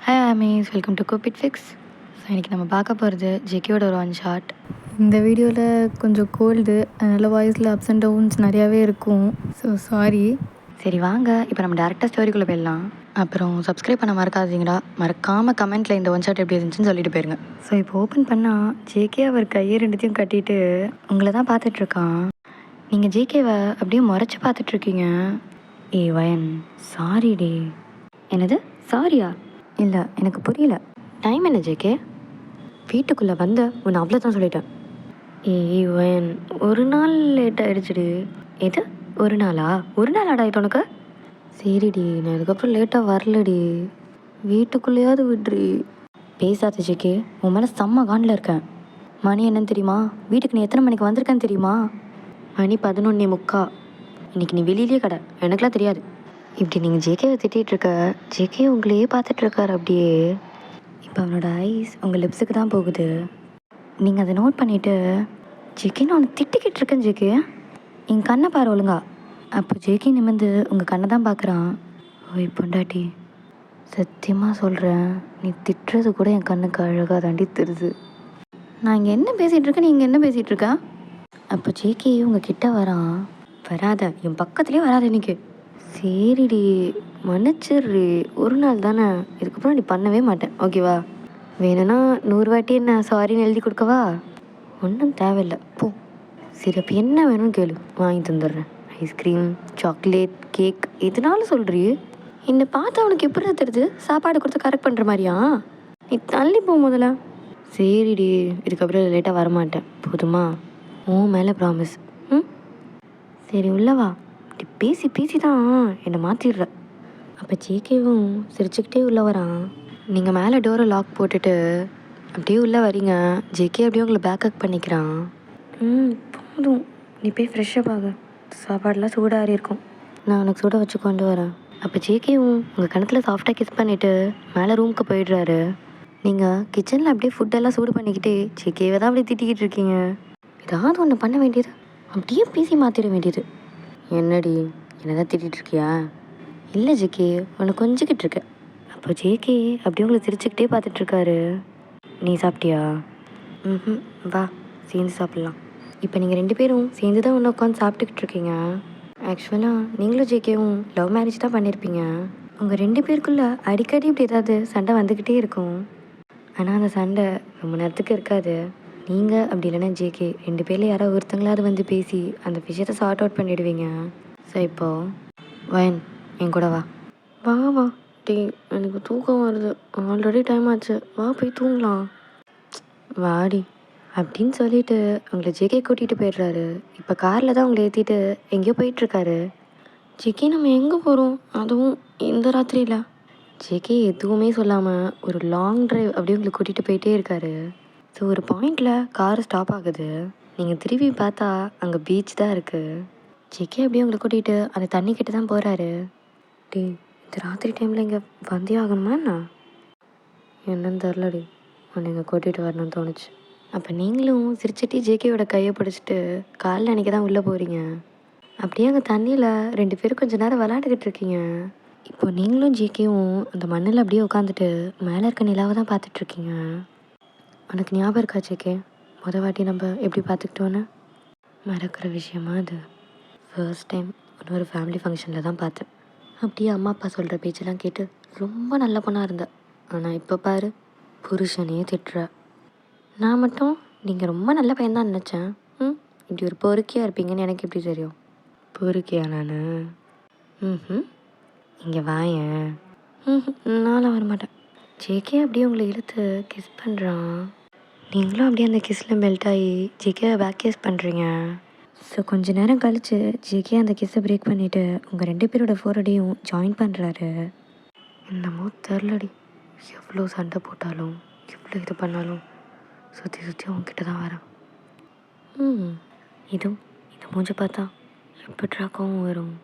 Hi ஆமீஸ், welcome to Cupid Fix. So இன்றைக்கி நம்ம பார்க்க போகிறது ஜேகேயோட ஒரு ஒன் ஷாட். இந்த வீடியோவில் கொஞ்சம் கோல்டு, அதனால் வாய்ஸில் அப்ஸ் அண்ட் டவுன்ஸ் நிறையாவே இருக்கும். So sorry. சரி வாங்க, இப்போ நம்ம டேரெக்டாக ஸ்டோரிக்குள்ளே போயிடலாம். அப்புறம் சப்ஸ்கிரைப் பண்ண மறக்காதீங்கடா. மறக்காமல் கமெண்ட்டில் இந்த ஒன் ஷாட் எப்படி இருந்துச்சுன்னு சொல்லிட்டு போயிருங்க. ஸோ இப்போ ஓப்பன் பண்ணால் ஜேகே அவர் கையை ரெண்டுத்தையும் கட்டிட்டு உங்களை தான் பார்த்துட்ருக்கான். நீங்கள் ஜேகேவை அப்படியே முறைச்சி பார்த்துட்ருக்கீங்க. வயன், சாரி டே. என்னது சாரியா? இல்லை, எனக்கு புரியல. டைம் என்ன ஜேகே? வீட்டுக்குள்ளே வந்த உன்னை அவ்வளோதான் சொல்லிட்டேன். வயன், ஒரு நாள் லேட் ஆகிடுச்சுடி. எது ஒரு நாளா? ஒரு நாள் ஆடாயிட்டு உனக்கு? சரிடி, நான் இதுக்கப்புறம் லேட்டாக வரலடி. வீட்டுக்குள்ளேயாவது விட்ரி. பேசாத ஜேகே, உன் மேலே செம்ம காண்டில் இருக்கேன். மணி என்னன்னு தெரியுமா? வீட்டுக்கு நீ எத்தனை மணிக்கு வந்திருக்கேன்னு தெரியுமா? மணி 11:45. இன்றைக்கி நீ வெளியிலே கடை, எனக்குலாம் தெரியாது. இப்படி நீங்கள் ஜேகேவை திட்டிகிட்ருக்க, ஜேகே உங்களையே பார்த்துட்ருக்காரு அப்படியே. இப்போ அவனோட ஐஸ் உங்கள் லிப்ஸுக்கு தான் போகுது. நீங்கள் அதை நோட் பண்ணிவிட்டு, ஜேகே நான் உன்னை திட்டிக்கிட்டு இருக்கேன் ஜேகே, என் கண்ணை பாரு ஒழுங்கா. அப்போ ஜேகே நிமிர்ந்து உங்கள் கண்ணை தான் பார்க்குறான். ஓய் பொண்டாட்டி, சத்தியமாக சொல்கிறேன், நீ திட்டுறது கூட என் கண்ணுக்கு அழகாக தாண்டி தெரியுது. நான் இங்கே என்ன பேசிகிட்ருக்கேன், நீ இங்கே என்ன பேசிகிட்ருக்க? அப்போ ஜேகே உங்கள் கிட்ட வரான். வராத, என் பக்கத்துலேயே வராத இன்னைக்கு. சரிடி, மன்னிச்சிட்றி, ஒரு நாள் தானே, இதுக்கப்புறம் நீ பண்ணவே மாட்டேன், ஓகேவா? வேணும்னா 100 வாட்டி என்ன சாரின்னு எழுதி கொடுக்கவா? ஒன்றும் தேவையில்லை, போ. சரி, அப்போ என்ன வேணும்னு கேளு, வாங்கி தந்துடுறேன். ஐஸ்கிரீம், சாக்லேட், கேக், எதுனாலும் சொல்கிறீ. என்னை பார்த்தா அவனுக்கு எப்படி தெரியுது? சாப்பாடு கொடுத்து கரெக்ட் பண்ணுற மாதிரியா? நீ தள்ளி போ முதல்ல. சரிடி, இதுக்கப்புறம் லேட்டாக வரமாட்டேன், போதுமா? உன் மேலே ப்ராமிஸ். சரி உள்ளவா. அப்படி பேசி பேசி தான் என்னை மாற்றிடுற. அப்போ ஜேகேவும் சிரிச்சுக்கிட்டே உள்ளே வரான். நீங்கள் மேலே டோரை லாக் போட்டுட்டு அப்படியே உள்ளே வரீங்க. ஜேகே அப்படியே உங்களை பேக்கப் பண்ணிக்கிறான். போதும், நீ போய் ஃப்ரெஷ்ஷப் ஆக, சாப்பாடெலாம் சூடாக இருக்கும், நான் உனக்கு சூடாக வச்சு கொண்டு வரேன். அப்போ ஜேகேவும் உங்கள் கணத்தில் சாஃப்டாக கிஸ் பண்ணிவிட்டு மேலே ரூமுக்கு போயிடுறாரு. நீங்கள் கிச்சனில் அப்படியே ஃபுட்டெல்லாம் சூடு பண்ணிக்கிட்டே ஜேகேவை தான் அப்படியே திட்டிக்கிட்டு இருக்கீங்க. ஏதாவது ஒன்று பண்ண வேண்டியது, அப்படியே பேசி மாற்றிட வேண்டியது. என்னடி, என்னதான் திட்டிகிட்டு இருக்கியா? இல்லை ஜேகே, உன்னை கொஞ்சிக்கிட்டு இருக்கேன். அப்போ ஜேகே அப்படியே உங்களை சிரிச்சுக்கிட்டே பார்த்துட்ருக்காரு. நீ சாப்பிட்டியா? வா சேர்ந்து சாப்பிட்லாம். இப்போ நீங்கள் 2 பேரும் சேர்ந்து தான் ஒன்று உட்காந்து சாப்பிட்டுக்கிட்டு இருக்கீங்க. ஆக்சுவலாக நீங்களும் ஜேகேவும் லவ் மேரேஜ் தான் பண்ணியிருப்பீங்க. உங்கள் 2 பேருக்குள்ளே அடிக்கடி இப்படி ஏதாவது சண்டை வந்துக்கிட்டே இருக்கும். ஆனால் அந்த சண்டை ரொம்ப நேரத்துக்கு இருக்காது. நீங்கள் அப்படி இல்லைன்னா ஜேகே 2 பேரில் யாராவது ஒருத்தங்களாவது வந்து பேசி அந்த விஷயத்தை சார்ட் அவுட் பண்ணிவிடுவீங்க. ஸோ இப்போது வயன், என் கூட வா. வா வா டீ, எனக்கு தூக்கம் வருது, ஆல்ரெடி டைம் ஆச்சு, வா போய் தூங்கலாம். வாடி அப்படின்னு சொல்லிட்டு உங்களை ஜேகே கூட்டிகிட்டு போயிடுறாரு. இப்போ காரில் தான் உங்களை ஏற்றிட்டு எங்கேயோ போயிட்டுருக்காரு. ஜேகே, நம்ம எங்கே போகிறோம், அதுவும் இந்த ராத்திரியில்? ஜேகே எதுவுமே சொல்லாமல் ஒரு லாங் ட்ரைவ் அப்படியே உங்களை கூட்டிகிட்டு போயிட்டே இருக்காரு. ஸோ ஒரு பாயிண்டில் கார் ஸ்டாப் ஆகுது. நீங்கள் திரும்பி பார்த்தா அங்கே பீச் தான் இருக்குது. ஜேகே அப்படியே உங்களை கூட்டிகிட்டு அந்த தண்ணி கிட்ட தான் போகிறாரு. டே, இந்த ராத்திரி டைமில் இங்கே வந்தே ஆகணுமா என்ன? என்னன்னு தெரிலடி, உன்னை இங்கே கூட்டிகிட்டு வரணும்னு தோணுச்சு. அப்போ நீங்களும் சிரிச்சிட்டு ஜேகேயோட கையை பிடிச்சிட்டு காலில் அன்றைக்கி தான் உள்ளே போகிறீங்க. அப்படியே அங்கே தண்ணியில் 2 பேரும் கொஞ்சம் நேரம் விளையாண்டுக்கிட்டு இருக்கீங்க. இப்போ நீங்களும் ஜேகேவும் அந்த மண்ணில் அப்படியே உட்காந்துட்டு மேலே இருக்க நிலாவை தான் பார்த்துட்ருக்கீங்க. உனக்கு ஞாபகம் இருக்கா ஜேகே, வாட்டி நம்ம எப்படி பார்த்துக்கிட்டோன்னு? மறக்கிற விஷயமா அது? ஃபர்ஸ்ட் டைம் இன்னொரு ஃபேமிலி ஃபங்க்ஷனில் தான் பார்த்தேன். அப்படியே அம்மா அப்பா சொல்கிற பேச்செல்லாம் கேட்டு ரொம்ப நல்ல பொண்ணாக இருந்தேன். ஆனால் இப்போ பாரு, புருஷனே திட்டுற. நான் மட்டும் நீங்கள் ரொம்ப நல்ல பையன்தான் நினச்சேன். இப்படி ஒரு பொறுக்கியாக இருப்பீங்கன்னு எனக்கு எப்படி தெரியும்? பொறுக்கியா நான்? இங்கே வாயேன். நானும் வரமாட்டேன். ஜேகே அப்படியே உங்களை இழுத்து கிஸ் பண்ணுறான். நீங்களும் அப்படியே அந்த கிஸ்ஸில் மெல்ட் ஆகி ஜேகேவை பேக் கிஸ் பண்ணுறீங்க. ஸோ கொஞ்ச நேரம் கழித்து ஜேகே அந்த கிஸ்ஸை பிரேக் பண்ணிவிட்டு உங்கள் 2 பேரோட ஃபோர்டையும் ஜாயின் பண்ணுறாரு. என்னமோ தெரிலடி, எவ்வளோ சண்டை போட்டாலும் எவ்வளோ இது பண்ணாலும் சுற்றி சுற்றி உங்ககிட்ட தான் வரேன். இதுவும் இந்த மூஞ்ச பார்த்தா எப்படிரா கோவம் வரும்?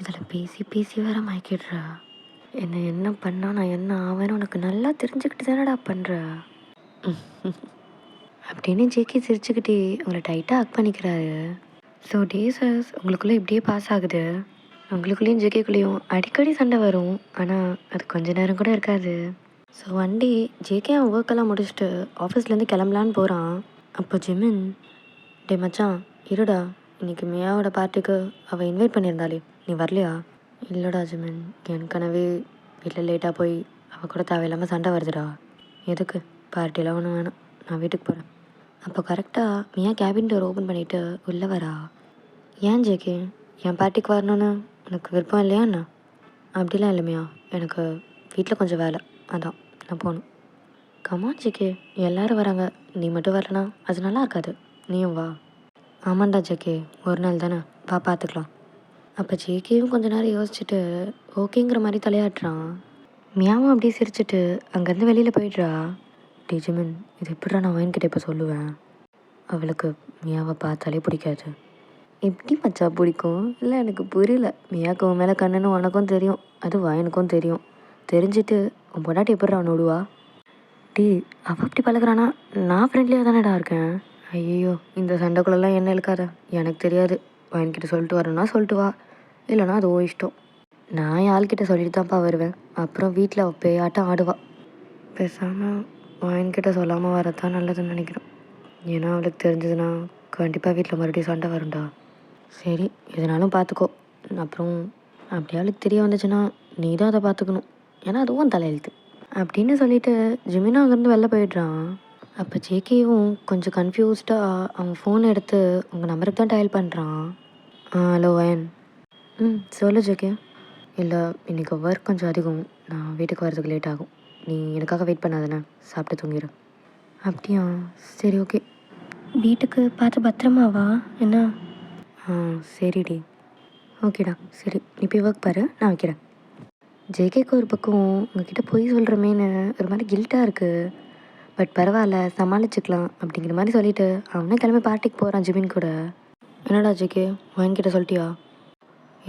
இதில் பேசி பேசி வேற மயக்கிடுறா. என்ன பண்ணால் நான் என்ன ஆவேன்னு உனக்கு நல்லா தெரிஞ்சுக்கிட்டு தானடா பண்ணுற அப்படின்னு ஜேகே சிரிச்சுக்கிட்டே உங்களை டைட்டாக ஹக் பண்ணிக்கிறாரு. ஸோ டேஸஸ் உங்களுக்குள்ளே இப்படியே பாஸ் ஆகுது. உங்களுக்குள்ளேயும் ஜேகேக்குள்ளேயும் அடிக்கடி சண்டை வரும், ஆனால் அது கொஞ்ச நேரம் கூட இருக்காது. ஸோ ஒன் டே ஜேகே அவன் ஒர்க்கெல்லாம் முடிச்சுட்டு ஆஃபீஸ்லேருந்து கிளம்பலான்னு போகிறான். அப்போ ஜிமின், டே மச்சான் இருடா, இன்னைக்கு மியாவோட பார்ட்டிக்கு அவள் இன்வைட் பண்ணியிருந்தாளே, நீ வரலையா? இல்லைடா ஜிமின், ஏற்கனவே வீட்டில் லேட்டாக போய் அவள் கூட தேவையில்லாமல் சண்டை வருதுடா. எதுக்கு? பார்ட்டிலாம் ஒன்றும் வேணாம், நான் வீட்டுக்கு போகிறேன். அப்போ கரெக்டாக மியா கேபின் டோர் ஓப்பன் பண்ணிவிட்டு உள்ளே வரா. ஏன் ஜேகே, என் பார்ட்டிக்கு வரணுன்னு உனக்கு விருப்பம் இல்லையா என்ன? அப்படிலாம் இல்லை மியா, எனக்கு வீட்டில் கொஞ்சம் வேலை, அதான் நான் போகணும். கமான் ஜேகே, எல்லோரும் வராங்க, நீ மட்டும் வரலனா அது நல்லா இருக்காது, நீயும் வா. ஆமாண்டா ஜேகே, ஒரு நாள் தானே, வா பார்த்துக்கலாம். அப்போ ஜேகேயும் கொஞ்ச நேரம் யோசிச்சுட்டு ஓகேங்கிற மாதிரி தலையாட்டுறான். மியாவும் அப்படியே சிரிச்சிட்டு அங்கேருந்து வெளியில் போயிடுறா. டிஜிமின், இது எப்படிடா நான் வாங்கிக்கிட்ட இப்போ சொல்லுவேன்? அவளுக்கு மியாவை பார்த்தாலே பிடிக்காது. எப்படி மச்சா பிடிக்கும்? இல்லை எனக்கு புரியல. மியாவுக்கு உன் மேலே கண்ணுன்னு உனக்கும் தெரியும், அதுவா எனக்கும் தெரியும். தெரிஞ்சுட்டு உன் பொண்டாட்டி எப்படிடா அவன் விடுவா? டீ, அவள் அப்படி பழகிறானா? நான் ஃப்ரெண்ட்லியாக தானேடா இருக்கேன். ஐயோ, இந்த சண்டைக்குள்ளெல்லாம் என்ன இழுக்காத, எனக்கு தெரியாது. வாங்கிக்கிட்ட சொல்லிட்டு வரணும்னா சொல்லிட்டு வா, இல்லைனா அது ஓ இஷ்டம். நான் என் ஆள்கிட்ட சொல்லிட்டு தான்ப்பா வருவேன், அப்புறம் வீட்டில் அவள் பேயாட்டம் ஆடுவா. பேசாமல் வாங்கிக்கிட்ட சொல்லாமல் வரதான் நல்லதுன்னு நினைக்கிறேன். ஏன்னா அவளுக்கு தெரிஞ்சதுன்னா கண்டிப்பாக வீட்டில் மறுபடியும் சண்டை வரும்டா. சரி, எதனாலும் பார்த்துக்கோ. அப்புறம் அப்படி அவளுக்கு தெரிய வந்துச்சுன்னா நீ தான் அதை பார்த்துக்கணும், ஏன்னா அதுவும் தலையெழுத்து அப்படின்னு சொல்லிட்டு ஜிமினா அங்கேருந்து வெளில போயிடுறான். அப்போ ஜேகேவும் கொஞ்சம் கன்ஃபியூஸ்டாக அவன் ஃபோன் எடுத்து உங்கள் நம்பருக்கு தான் டயல் பண்ணுறான். ஹலோ வயன். சொல்லு ஜேகே. இல்லை, இன்றைக்கி ஒர்க் கொஞ்சம் அதிகம், நான் வீட்டுக்கு வரதுக்கு லேட் ஆகும். நீ எனக்காக வெயிட் பண்ணாதானே, சாப்பிட்டு தூங்கிடு. அப்படியா, சரி ஓகே. வீட்டுக்கு பார்த்து பத்திரமாவா என்ன? சரிடி. ஓகேடா, சரி நீ போய் ஒர்க் பாரு, நான் வைக்கிறேன். ஜேகேக்கு ஒரு பக்கம் உங்ககிட்ட பொய் சொல்கிறமேன்னு ஒரு மாதிரி கில்ட்டாக இருக்குது. பட் பரவாயில்ல, சமாளிச்சுக்கலாம் அப்படிங்கிற மாதிரி சொல்லிவிட்டு அவனே கிளம்பி பார்ட்டிக்கு போகிறான் ஜிமின் கூட. என்னடா ஜேகே, வாங்கிக்கிட்ட சொல்லிட்டியா?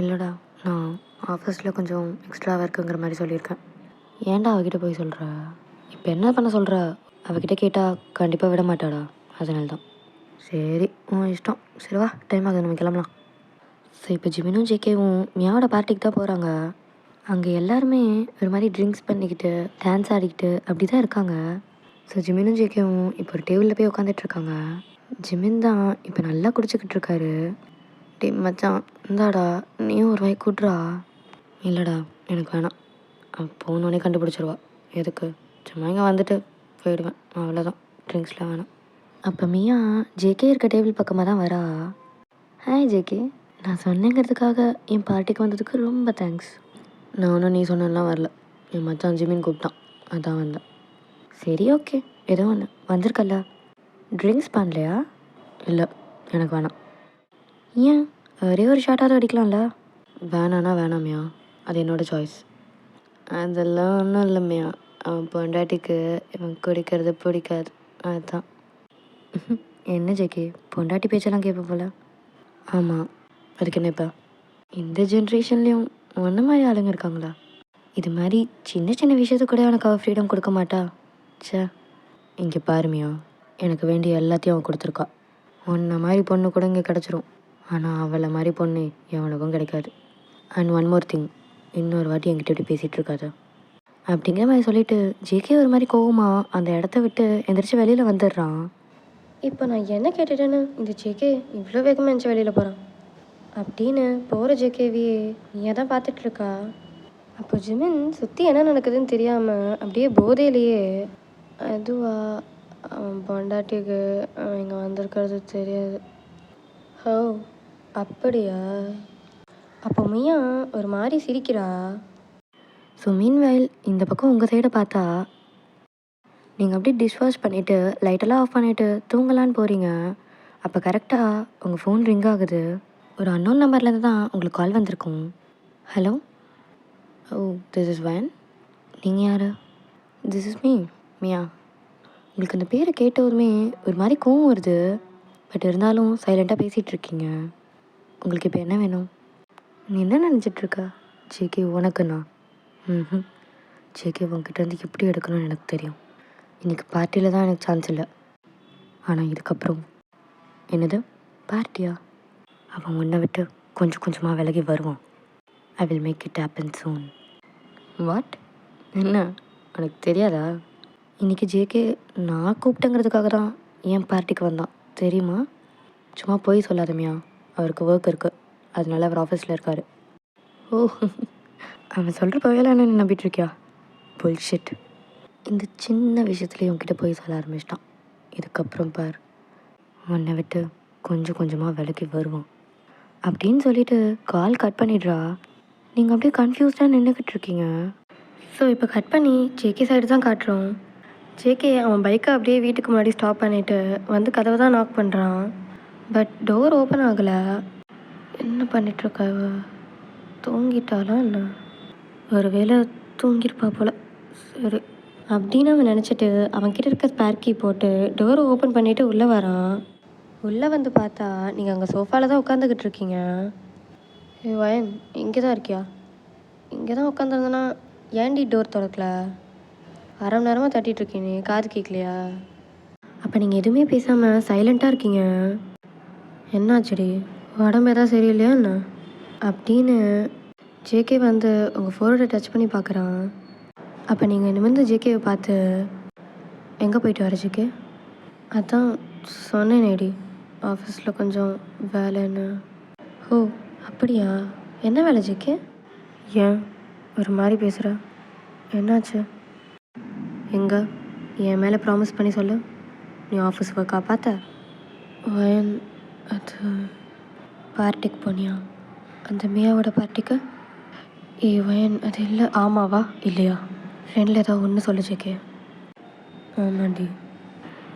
இல்லைடா, நான் ஆஃபீஸில் கொஞ்சம் எக்ஸ்ட்ரா ஒர்க்குங்கிற மாதிரி சொல்லியிருக்கேன். ஏன்டா அவகிட்ட போய் சொல்கிற? இப்போ என்ன பண்ண சொல்கிற? அவகிட்ட கேட்டால் கண்டிப்பாக விட மாட்டாடா, அதனால தான். சரி உன் இஷ்டம். சரி வா, டைம் ஆகுது, நம்ம கிளம்பலாம். ஸோ இப்போ ஜிமினும் ஜேகேவும் மியாவோட பார்ட்டிக்கு தான் போகிறாங்க. அங்கே எல்லாருமே ஒரு மாதிரி ட்ரிங்க்ஸ் பண்ணிக்கிட்டு டான்ஸ் ஆடிக்கிட்டு அப்படி தான் இருக்காங்க. ஸோ ஜிமினும் ஜேகேவும் இப்போ ஒரு டேபிளில் போய் உட்காந்துட்ருக்காங்க. ஜிமின் தான் இப்போ நல்லா குடிச்சிக்கிட்டு இருக்காரு. டே மச்சான், இந்தாடா நீயும் ஒரு வாய் கூட்டுறா. இல்லைடா எனக்கு வேணாம், போனோடனே கண்டுபிடிச்சிருவா. எதுக்கு? சும்மா இங்கே வந்துட்டு போயிடுவேன், அவ்வளோதான், ட்ரிங்க்ஸ்லாம் வேணாம். அப்போ மியா ஜேகே இருக்க டேபிள் பக்கமாக தான் வரா. ஹாய் ஜேகே, நான் சொன்னேங்கிறதுக்காக என் பார்ட்டிக்கு வந்ததுக்கு ரொம்ப தேங்க்ஸ். நான் ஒன்றும் நீ சொன்னலாம் வரல, என் மச்சான் ஜிமின் கூப்பிட்டான், அதான் வந்தேன். சரி ஓகே, ஏதோ ஒன்று வந்திருக்கல்ல. ட்ரிங்க்ஸ் பண்ணலையா? இல்லை, எனக்கு வேணாம். ஏன், ஒரே ஒரு ஷாட்டாவது அடிக்கலாம்ல? வேணான்னா வேணாமியா, அது என்னோடய சாய்ஸ். அதெல்லாம் ஒன்றும் இல்லைம்மையா, அவன் பொண்டாட்டிக்கு இவன் குடிக்கிறது பிடிக்காது, அதுதான். என்ன ஜேகே, பொண்டாட்டி பேச்செல்லாம் கேட்ப போல? ஆமாம், அதுக்கு என்ன இப்போ? இந்த ஜென்ரேஷன்லேயும் ஒன்று மாதிரி ஆளுங்க இருக்காங்களா? இது மாதிரி சின்ன சின்ன விஷயத்துக்கு கூட எனக்கு அவள் ஃப்ரீடம் கொடுக்க மாட்டா. சே, இங்கே பாருமியா, எனக்கு வேண்டிய எல்லாத்தையும் அவன் கொடுத்துருக்கா. உன்னை மாதிரி பொண்ணு கூட இங்கே கிடச்சிரும், ஆனால் அவளை மாதிரி பொண்ணு எவனுக்கும் கிடைக்காது. அண்ட் ஒன் மோர் திங், இன்னொரு வாட்டி என்கிட்ட இப்படி பேசிகிட்டு இருக்காத அப்படிங்கிற மாதிரி சொல்லிவிட்டு ஜேகே ஒரு மாதிரி கோவமா அந்த இடத்த விட்டு எந்திரிச்சு வெளியில் வந்துடுறான். இப்போ நான் என்ன கேட்டுட்டேன்னு இந்த ஜேகே இவ்வளோ வேகமாக இருந்துச்சு வெளியில் போகிறான் அப்படின்னு போகிற ஜேகேவியே நீயே தான் பார்த்துட்ருக்கா. அப்போ ஜிமின் சுற்றி என்ன நடக்குதுன்னு தெரியாமல் அப்படியே போதையிலேயே, அதுவா அவன் பொண்டாட்டிக்கு அவன் இங்கே வந்திருக்கிறது தெரியாது. ஹோ அப்படியா? அப்போ மியா ஒரு மாதிரி சிரிக்கிறா. ஸோ மீன்வைல் இந்த பக்கம் உங்கள் சைடை பார்த்தா நீங்கள் அப்படியே டிஷ் வாஷ் பண்ணிவிட்டு லைட்டெல்லாம் ஆஃப் பண்ணிவிட்டு தூங்கலான்னு போகிறீங்க. அப்போ கரெக்டாக உங்கள் ஃபோன் ரிங் ஆகுது. ஒரு அன்னோன் நம்பர்லேருந்து தான் உங்களுக்கு கால் வந்திருக்கும். ஹலோ, ஓ திஸ் இஸ் வயன். நீங்கள் யார்? This is me Mia. உங்களுக்கு அந்த பேரை கேட்டதுமே ஒரு மாதிரி கோவம் வருது, பட் இருந்தாலும் சைலண்ட்டாக பேசிகிட்ருக்கீங்க. உங்களுக்கு இப்போ என்ன வேணும்? நீ என்ன நினச்சிட்ருக்க? ஜேகே உனக்குண்ணா? ஜேகே உங்ககிட்டேருந்து எப்படி எடுக்கணும்னு எனக்கு தெரியும். இன்றைக்கி பார்ட்டியில் தான் எனக்கு சான்ஸ் இல்லை, ஆனால் இதுக்கப்புறம். என்னது பார்ட்டியா? அவன் உன்னை விட்டு கொஞ்சம் கொஞ்சமாக விலகி வருவான். I will make it happen soon. What? என்ன எனக்கு தெரியாதா? இன்றைக்கி ஜேகே நான் கூப்பிட்டேங்கிறதுக்காக தான் என் பார்ட்டிக்கு வந்தான் தெரியுமா? சும்மா போய் சொல்லாதமியா, அவருக்கு ஒர்க் இருக்குது, அதனால அவர் ஆஃபீஸில் இருக்கார். ஓ, அவன் சொல்கிற போயெல்லாம் என்ன நம்பிட்டுருக்கியா? புல்ஷிட். இந்த சின்ன விஷயத்துலேயே உங்ககிட்ட போய் சொல்ல ஆரம்பிச்சிட்டான். இதுக்கப்புறம் பார், உன்னை விட்டு கொஞ்சம் கொஞ்சமாக விலக்கி வருவான் அப்படின்னு சொல்லிட்டு கால் கட் பண்ணிடுறா. நீங்கள் அப்படியே கன்ஃபியூஸ்டாக நின்றுக்கிட்டு இருக்கீங்க. ஸோ இப்போ கட் பண்ணி ஜேகே சைடு தான் காட்டுறோம். ஜேகே அவன் பைக்கை அப்படியே வீட்டுக்கு முன்னாடி ஸ்டாப் பண்ணிவிட்டு வந்து கதவை தான் நாக் பண்ணுறான். பட் டோர் ஓப்பன் ஆகலை. என்ன பண்ணிகிட்ருக்கா? தூங்கிட்டாளா என்ன? ஒரு வேளை தூங்கியிருப்பா போல். சரி அப்படின்னு அவன் நினச்சிட்டு அவன்கிட்ட இருக்க ஸ்பேர் கீ போட்டு டோரை ஓப்பன் பண்ணிவிட்டு உள்ளே வரான். உள்ளே வந்து பார்த்தா நீங்கள் அங்கே சோஃபாவில் தான் உட்காந்துக்கிட்டு இருக்கீங்க. வயன் இங்கே தான் இருக்கியா? இங்கே தான் உட்காந்துருந்தேன்னா ஏன்டி டோர் திறக்கல? அரை மணி நேரமாக தட்டிகிட்ருக்கீங்க, காது கேட்கலையா? அப்போ நீங்கள் எதுவுமே பேசாமல் சைலண்ட்டாக இருக்கீங்க. என்னாச்சுடி, உடம்பு எதாவது சரியில்லையா என்ன? அப்படின்னு ஜேகே வந்து உங்கள் ஃபோர்டை டச் பண்ணி பார்க்குறான். அப்போ நீங்கள் நிமிர்ந்து ஜேகேவை பார்த்து, எங்கே போயிட்டு வர ஜேகே? அதான் சொன்னேனேடி, ஆஃபீஸில் கொஞ்சம் வேலைன்னு. ஓ அப்படியா? என்ன வேலை ஜேகே? ஏன் ஒரு மாதிரி பேசுகிற? என்னாச்சு? எங்கே என் மேலே ப்ராமிஸ் பண்ணி சொல்லு, நீ ஆஃபீஸ் ஒர்க்கா பார்த்த? வயன் அது பார்ட்டிக்கு போனியா? அந்த மியாவோட பார்ட்டிக்கு? வயன் அது இல்லை. ஆமாவா இல்லையா? ஃப்ரெண்டில் ஏதாவது ஒன்று சொல்லு ஜேகே. ஆமாண்டி.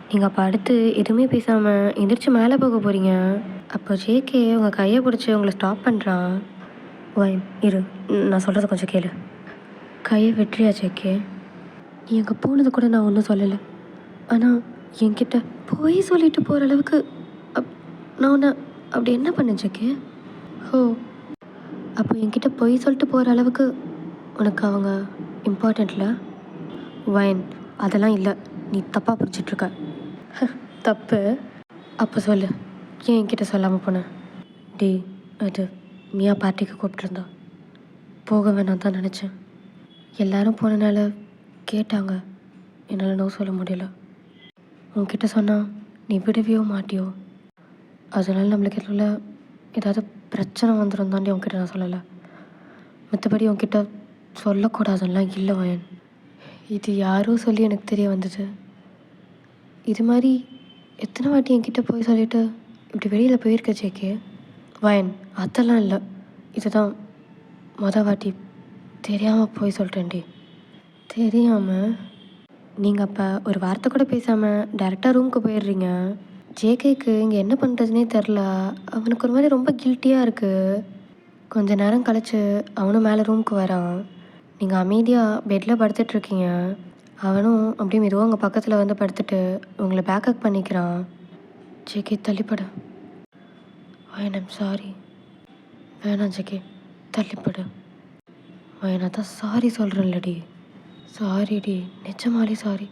நீங்கள் அப்போ அடுத்து எதுவுமே பேசாமல் எந்திரிச்சு மேலே போக போகிறீங்க. அப்போ ஜேகே உங்கள் கையை பிடிச்சி உங்களை ஸ்டாப் பண்ணுறான். வயன் இரு, நான் சொல்கிறத கொஞ்சம் கேளு. கையை வெற்றியா ஜேகே? நீ அங்கே போனது கூட நான் ஒன்றும் சொல்லலை, ஆனால் என்கிட்ட போய் சொல்லிட்டு போகிற அளவுக்கு நான் உன்னை அப்படி என்ன பண்ணேன் ஜேகே? ஓ அப்போ என்கிட்ட போய் சொல்லிட்டு போகிற அளவுக்கு உனக்கு அவங்க இம்பார்ட்டண்ட்டில்? வயன் அதெல்லாம் இல்லை, நீ தப்பாக புரிஞ்சிட்ருக்க. தப்பு? அப்போ சொல்லு, ஏன் என்கிட்ட சொல்லாமல் போனேன்? டே அது மியா பார்ட்டிக்கு கூப்பிட்ருந்தா, போக வேணாம் தான் நினச்சேன். எல்லோரும் போனனால கேட்டாங்க, என்னால் நோ சொல்ல முடியல. உன்கிட்ட சொன்னால் நீ விடவியோ மாட்டியோ, அதனால் நம்மளுக்கு எதுவும் ஏதாவது பிரச்சனை வந்துடும் தாண்டி உன்கிட்ட நான் சொல்லலை. மற்றபடி உன்கிட்ட சொல்லக்கூடாதுலாம் இல்லை வயன். இது யாரோ சொல்லி எனக்கு தெரிய வந்தது. இது மாதிரி எத்தனை வாட்டி என்கிட்ட போய் சொல்லிவிட்டு இப்படி வெளியில் போயிருக்க ஜேகே? வயன் அதெல்லாம் இல்லை, இதுதான் வாட்டி தெரியாமல் போய் சொல்கிறேன்டி. தெரியாமல்? நீங்கள் அப்போ ஒரு வார்த்தை கூட பேசாமல் டேரெக்டாக ரூமுக்கு போயிடுறீங்க. ஜேகேக்கு இங்கே என்ன பண்ணுறதுனே தெரில. அவனுக்கு ஒரு மாதிரி ரொம்ப கில்ட்டியாக இருக்குது. கொஞ்ச நேரம் கழிச்சு அவனும் மேலே ரூமுக்கு வரான். நீங்கள் அமைதியாக பெட்டில் படுத்துட்ருக்கீங்க. அவனும் அப்படியே மெதுவாக உங்கள் பக்கத்தில் வந்து படுத்துட்டு உங்களை பேக்கப் பண்ணிக்கிறான். ஜேகே தள்ளிப்படு. வயன் ஐம் சாரி. வேணாம் ஜேகே தள்ளிப்படு. வயன் அதான் சாரி சொல்கிறேன்லடி. சாரிடி, நிஜமாலே சாரி.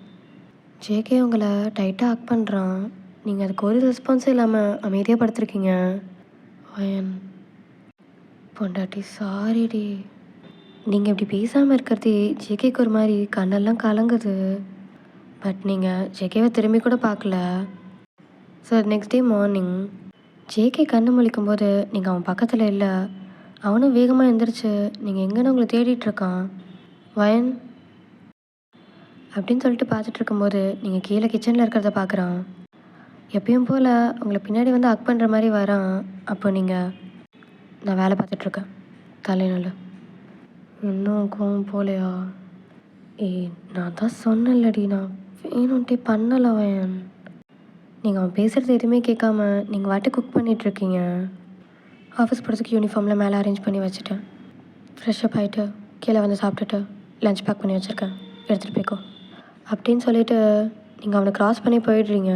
ஜேகே உங்களை டைட்டாக ஹக் பண்ணுறான். நீங்கள் அதுக்கு ஒரு ரெஸ்பான்ஸும் இல்லாமல் அமைதியாக படுத்துருக்கீங்க. வயன் பொண்டாட்டி சாரிடி. நீங்கள் இப்படி பேசாமல் இருக்கிறதே ஜேகேக்கு ஒரு மாதிரி கண்ணெல்லாம் கலங்குது. பட் நீங்கள் ஜேகேவை திரும்பி கூட பார்க்கல. Sir next day morning JK கண்ணு முழிக்கும்போது நீங்கள் அவன் பக்கத்தில் இல்லை. அவனும் வேகமாக எழுந்திரிச்சு நீங்கள் எங்கன்னு உங்களை தேடிட்டுருக்கான். வயன் அப்படின்னு சொல்லிட்டு பார்த்துட்டு இருக்கும்போது நீங்கள் கீழே கிச்சனில் இருக்கிறத பார்க்குறான். எப்பயும் போல் உங்களை பின்னாடி வந்து ஹக் பண்ணுற மாதிரி வரான். அப்போ நீங்கள், நான் வேலை பார்த்துட்ருக்கேன் தலைநல்ல. இன்னும் கோவம் போலையா? நான் தான் சொன்னேன்லடி, நான் வேணும்ட்டே பண்ணலை வயன். நீங்கள் அவன் பேசுகிறது எதுவுமே கேட்காம நீங்கள் வாட்டு குக் பண்ணிகிட்ருக்கீங்க. ஆஃபீஸ் போகிறதுக்கு யூனிஃபார்மில் மேலே அரேஞ்ச் பண்ணி வச்சுட்டேன். ஃப்ரெஷ்ஷப் ஆகிட்டு கீழே வந்து சாப்பிட்டுட்டு லஞ்ச் பேக் பண்ணி வச்சுருக்கேன், எடுத்துகிட்டு போய்க்கோ அப்படின்னு சொல்லிவிட்டு நீங்கள் அவனை க்ராஸ் பண்ணி போயிடுறீங்க.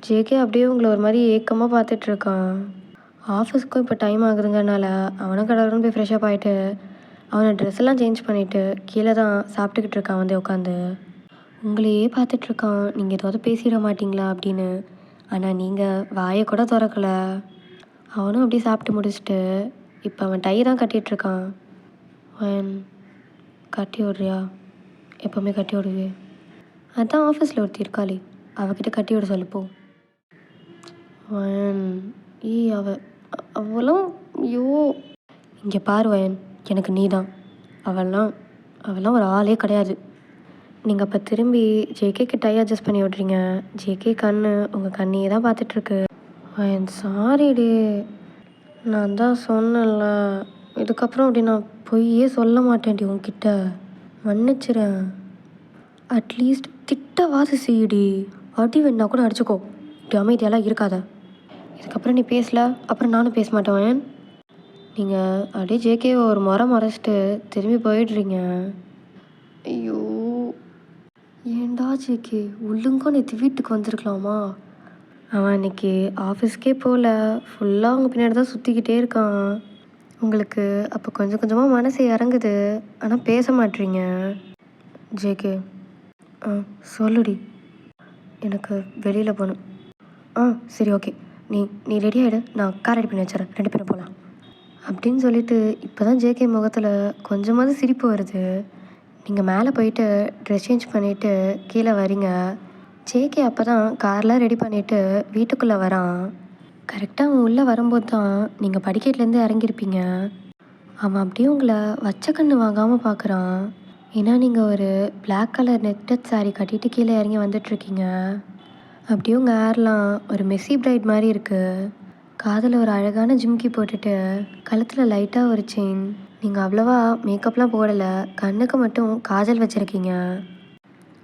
ஜேகே அப்படியே உங்களை ஒரு மாதிரி ஏக்கமாக பார்த்துட்ருக்கான். ஆஃபீஸ்க்கும் இப்போ டைம் ஆகுதுங்கிறனால அவனும் கடவுள்னு போய் ஃப்ரெஷ்ஷப் ஆகிட்டு அவனை ட்ரெஸ் எல்லாம் சேஞ்ச் பண்ணிவிட்டு கீழே தான் சாப்பிட்டுக்கிட்டு இருக்கான் வந்து உட்காந்து. உங்களையே பார்த்துட்ருக்கான், நீங்கள் ஏதாவது பேசிட மாட்டிங்களா அப்படின்னு. ஆனால் நீங்கள் வாயை கூட திறக்கலை. அவனும் அப்படியே சாப்பிட்டு முடிச்சுட்டு இப்போ அவன் டை தான் கட்டிகிட்ருக்கான். அவன் கட்டி விட்றியா? எப்போவுமே கட்டி விடுவே? அதான் ஆஃபீஸில் ஒருத்தி இருக்காளே, அவகிட்ட கட்டி விட சொல்லுப்போ. வயன், அவளும் ஐயோ! இங்கே பாரு வயன், எனக்கு நீ தான். அவள்லாம் ஒரு ஆளே கிடையாது. நீங்கள் அப்போ திரும்பி ஜேகேக்கு டை அட்ஜஸ்ட் பண்ணி விட்றீங்க. ஜேகே கண்ணு உங்கள் கண்ணியே தான் பார்த்துட்ருக்கு. வயன் சாரிடி, நான் தான் சொன்னேன்ல, இதுக்கப்புறம் அப்படி நான் பொய்யே சொல்ல மாட்டேன்டி உன்கிட்ட. மன்னிச்சிடேன். அட்லீஸ்ட் திட்டவாது செய்யுடி. அடி வேணா கூட அடிச்சுக்கோ, இப்படி அமைதியெல்லாம் இருக்காத. இதுக்கப்புறம் நீ பேசல, அப்புறம் நானும் பேச மாட்டேன் வயன். நீங்கள் அப்படியே ஜேகேவை ஒரு மறைச்சிட்டு திரும்பி போயிடுறீங்க. ஐயோ, ஏண்டா ஜேகே, ஒழுங்கா நேற்று வீட்டுக்கு வந்திருக்கலாமா? அவன் அன்றைக்கி ஆஃபீஸ்க்கே போகல, ஃபுல்லாக அவங்க பின்னாடி தான் சுற்றிக்கிட்டே இருக்கான். உங்களுக்கு அப்போ கொஞ்சம் கொஞ்சமாக மனசு இறங்குது, ஆனால் பேச மாட்றீங்க. ஜேகே, சொல்லுடி. எனக்கு வெளியில் போகணும். சரி ஓகே, நீ ரெடி ஆகிடு, நான் கார் ரெடி பண்ணி வச்சிடறேன், 2 பேரும் போகலாம் அப்படின்னு சொல்லிட்டு இப்போ தான் ஜேகே முகத்தில் கொஞ்சமாவது சிரிப்பு வருது. நீங்கள் மேலே போயிட்டு ட்ரெஸ் சேஞ்ச் பண்ணிவிட்டு கீழே வரீங்க. ஜேகே அப்போ தான் கார்லாம் ரெடி பண்ணிவிட்டு வீட்டுக்குள்ளே வரான். கரெக்டாக அவன் உள்ளே வரும்போது தான் நீங்கள் படிக்கட்டுலேருந்து இறங்கியிருப்பீங்க. அவன் அப்படியே உங்களை வச்ச கண்ணு வாங்காமல் பார்க்குறான். ஏன்னா நீங்கள் ஒரு பிளாக் கலர் நெட்டட் சாரீ கட்டிட்டு கீழே இறங்கி வந்துட்ருக்கீங்க. அப்படியே உங்கள் ஹேர்லாம் ஒரு மெஸ்ஸி பிரைட் மாதிரி இருக்குது. காதில் ஒரு அழகான ஜிம்கி போட்டுட்டு கழுத்தில் லைட்டாக ஒரு செயின். நீங்கள் அவ்வளோவா மேக்கப்லாம் போடலை, கண்ணுக்கு மட்டும் காஜல் வச்சுருக்கீங்க.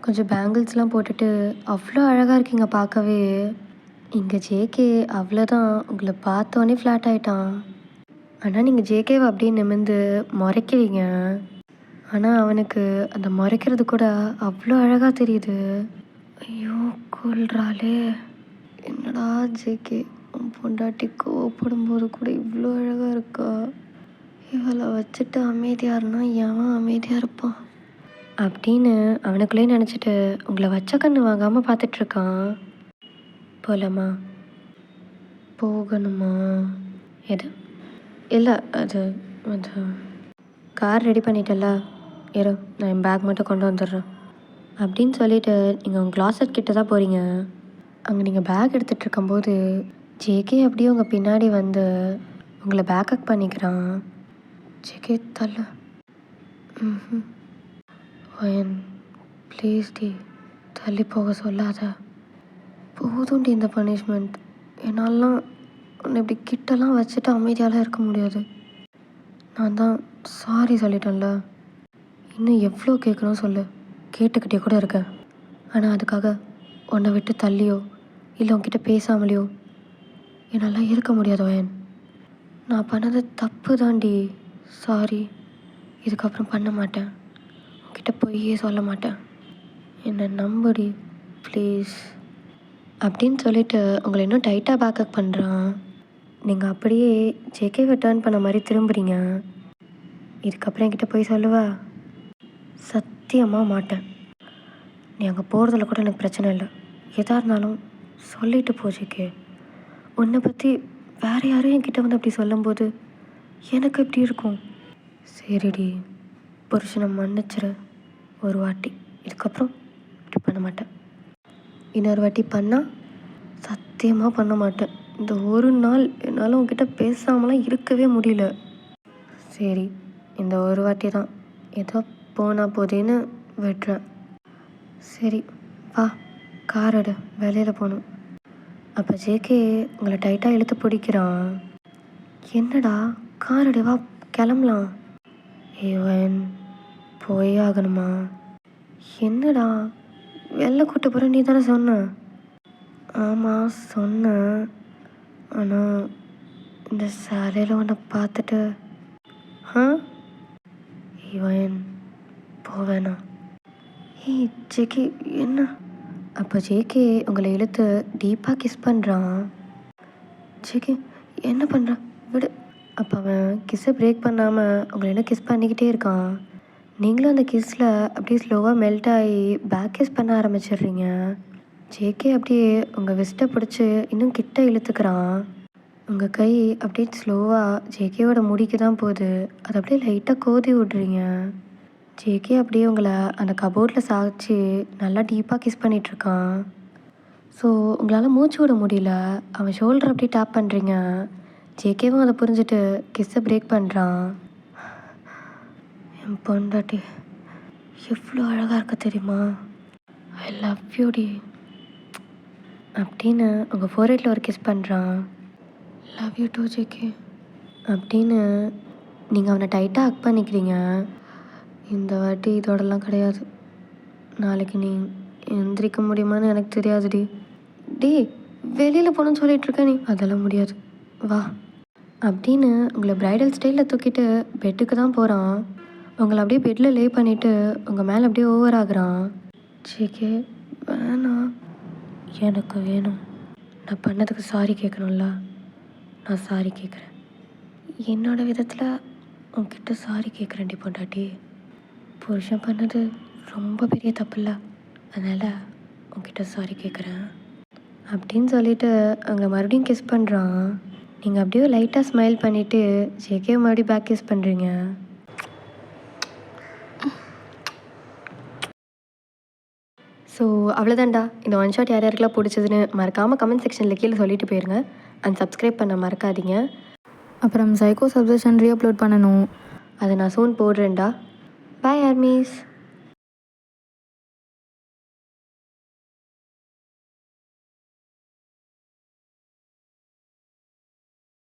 கொஞ்சம் பேங்கிள்ஸ்லாம் போட்டுட்டு அவ்வளோ அழகாக இருக்கீங்க பார்க்கவே. இங்கே ஜேகே அவ்வளோதான், உங்களை பார்த்தோன்னே ஃப்ளாட் ஆகிட்டான். ஆனால் நீங்கள் ஜேகேவை அப்படியே நிமிர்ந்து முறைக்கிறீங்க. ஆனால் அவனுக்கு அந்த முறைக்கிறது கூட அவ்வளோ அழகாக தெரியுது. ஐயோ கொல்றாளே, என்னடா ஜேகே, உன் பொண்டாட்டி கோவப்படும்போது கூட இவ்வளோ அழகாக இருக்கா? இவளை வச்சுட்டு அமைதியாக இருந்தால் எவன் அமைதியாக இருப்பான் அப்படின்னு அவனுக்குள்ளே நினச்சிட்டு உங்களை வச்ச கண்ணு வாங்காமல் பார்த்துட்ருக்கான். போகலாமா? போகணுமா? எது? இல்லை, அது கார் ரெடி பண்ணிட்டல, இரு நான் என் பேக் மட்டும் கொண்டு வந்துடுறேன் அப்படின்னு சொல்லிவிட்டு நீங்கள் உங்கள் கிளாஸட் கிட்ட தான் போகிறீங்க. அங்கே நீங்கள் பேக் எடுத்துகிட்டு இருக்கும்போது ஜேகே அப்படியே உங்கள் பின்னாடி வந்து உங்களை பேக்கப் பண்ணிக்கிறான். ஜேகே தள்ள. வயன் ப்ளீஸ் டி, தள்ளி போக சொல்லாத. போதும்டி இந்த பனிஷ்மெண்ட். என்னாலாம் உன்னை இப்படி கிட்டலாம் வச்சுட்டு அமைதியாலாம் இருக்க முடியாது. நான் தான் சாரி சொல்லிட்டேன்ல, இன்னும் எவ்வளோ கேட்கணும் சொல்லு, கேட்டுக்கிட்டே கூட இருக்கேன். ஆனால் அதுக்காக உன்னை விட்டு தள்ளியோ இல்லை உன்கிட்ட பேசாமலையோ என்னால் இருக்க முடியாது வயன். நான் பண்ணது தப்பு தாண்டி, சாரி. இதுக்கப்புறம் பண்ண மாட்டேன், உன்கிட்ட பொய்யே சொல்ல மாட்டேன், என்னை நம்புடி ப்ளீஸ் அப்படின்னு சொல்லிவிட்டு உங்களை இன்னும் டைட்டாக பேக்கப் பண்ணுறான். நீங்கள் அப்படியே ஜேகேவை டர்ன் பண்ண மாதிரி திரும்புறீங்க. இதுக்கப்புறம் என்கிட்ட போய் சொல்லுவா? சத்தியமாக மாட்டேன். நீ அங்கே போகிறதுல கூட எனக்கு பிரச்சனை இல்லை, எதாக இருந்தாலும் சொல்லிட்டு போ ஜேகே. உன்னை பற்றி வேறு யாரும் என்கிட்ட வந்து அப்படி சொல்லும்போது எனக்கு எப்படி இருக்கும்? சரிடி, புருஷனை மன்னிச்சிரு ஒரு வாட்டி, இதுக்கப்புறம் இப்படி பண்ண மாட்டேன். இன்னொரு வாட்டி பண்ணால் சத்தியமாக பண்ண மாட்டேன். இந்த ஒரு நாள் என்னால் உன்கிட்ட பேசாமலாம் இருக்கவே முடியல. சரி, இந்த ஒரு வாட்டி தான் ஏதோ போனால் போதேன்னு விட்டுறேன். சரி வா, கார் எடு, வெளியில் போகணும். அப்போ ஜேகே உங்களை டைட்டாக இழுத்து பிடிக்கிறான். என்னடா, கார் எடு, வா கிளம்பலாம். ஏவன் போய் ஆகணுமா? என்னடா வெளில கூட்டு போகிற, நீ தானே சொன்ன? ஆமாம் சொன்னேன், ஆனால் இந்த சாலையில் உன்னை பார்த்துட்டு இவன் போவேண்ணா. ஜேகே என்ன? அப்போ ஜேகே உங்களை இழுத்து டீப்பாக கிஸ் பண்ணுறான். ஜேகே என்ன பண்ணுறான், விடு. அப்போ அவன் கிஸ்ஸை பிரேக் பண்ணாமல் உங்களை என்ன கிஸ் பண்ணிக்கிட்டே இருக்கான். நீங்களும் அந்த கிஸ்ஸில் அப்படியே ஸ்லோவாக மெல்ட் ஆகி பேக் கிஸ் பண்ண ஆரம்பிச்சிடுறீங்க. ஜேகே அப்படியே உங்கள் விஸ்ட்டை பிடிச்சி இன்னும் கிட்ட இழுத்துக்கிறான். உங்கள் கை அப்படியே ஸ்லோவாக ஜேகேவோட முடிக்கு தான் போகுது, அதை அப்படியே லைட்டாக கோதி விட்றீங்க. ஜேகே அப்படியே உங்களை அந்த கபோர்டில் சாய்ச்சி நல்லா டீப்பாக கிஸ் பண்ணிகிட்ருக்கான். ஸோ உங்களால் மூச்சு விட முடியல. அவன் ஷோல்டர் அப்படியே டேப் பண்ணுறீங்க. ஜேகேவும் அதை புரிஞ்சுட்டு கிஸ்ஸை பிரேக் பண்ணுறான். என் பொண்டாட்டி எவ்வளோ அழகாக இருக்க தெரியுமா? ஐ லவ் யூ டி அப்படின்னு உங்கள் ஃபோர்ஹெட்டில் ஒரு கிஸ் பண்ணுறான். லவ் யூ டூ ஜேகே அப்படின்னு நீங்கள் அவனை டைட்டாக ஹக் பண்ணிக்கிறீங்க. இந்த வாட்டி இதோடலாம் கிடையாது. நாளைக்கு நீ எந்திரிக்க முடியுமான்னு எனக்கு தெரியாதுடி. டி வெளியில் போகணுன்னு சொல்லிகிட்ருக்க நீ. அதெல்லாம் முடியாது, வா அப்படின்னு உங்களை ப்ரைடல் ஸ்டைலில் தூக்கிட்டு பெட்டுக்கு தான் போகிறான். உங்களை அப்படியே பெட்டில் லே பண்ணிவிட்டு உங்கள் மேலே அப்படியே ஓவர் ஆகுறான். ஜேகே வேணாம், எனக்கு வேணும். நான் பண்ணதுக்கு சாரி கேட்கணும்ல, நான் சாரி கேட்குறேன். என்னோடய விதத்தில் உன்கிட்ட சாரி கேட்குறேன்டி பொண்டாட்டி. புருஷன் பண்ணது ரொம்ப பெரிய தப்பு இல்லை, அதனால் உன்கிட்ட சாரி கேட்குறேன் அப்படின்னு சொல்லிவிட்டு அங்கே மறுபடியும் கிஸ் பண்ணுறான். நீங்கள் அப்படியே லைட்டாக ஸ்மைல் பண்ணிவிட்டு ஜேகே மறுபடியும் பேக் கிஸ் பண்ணுறீங்க. ஸோ அவ்வளோதான்டா. இந்த ஒன் ஷாட் யார் யாருக்கெல்லாம் பிடிச்சதுன்னு மறக்காமல் கமெண்ட் செக்ஷனில் கீழே சொல்லிட்டு போயிருங்க. அண்ட் சப்ஸ்கிரைப் பண்ண மறக்காதீங்க. அப்புறம் சைக்கோ சப்ஜெக்ஷன் ரீஅப்லோட் பண்ணணும், அதை நான் சூன் போடுறேன்டா. பாய் ஆர்மீஸ்.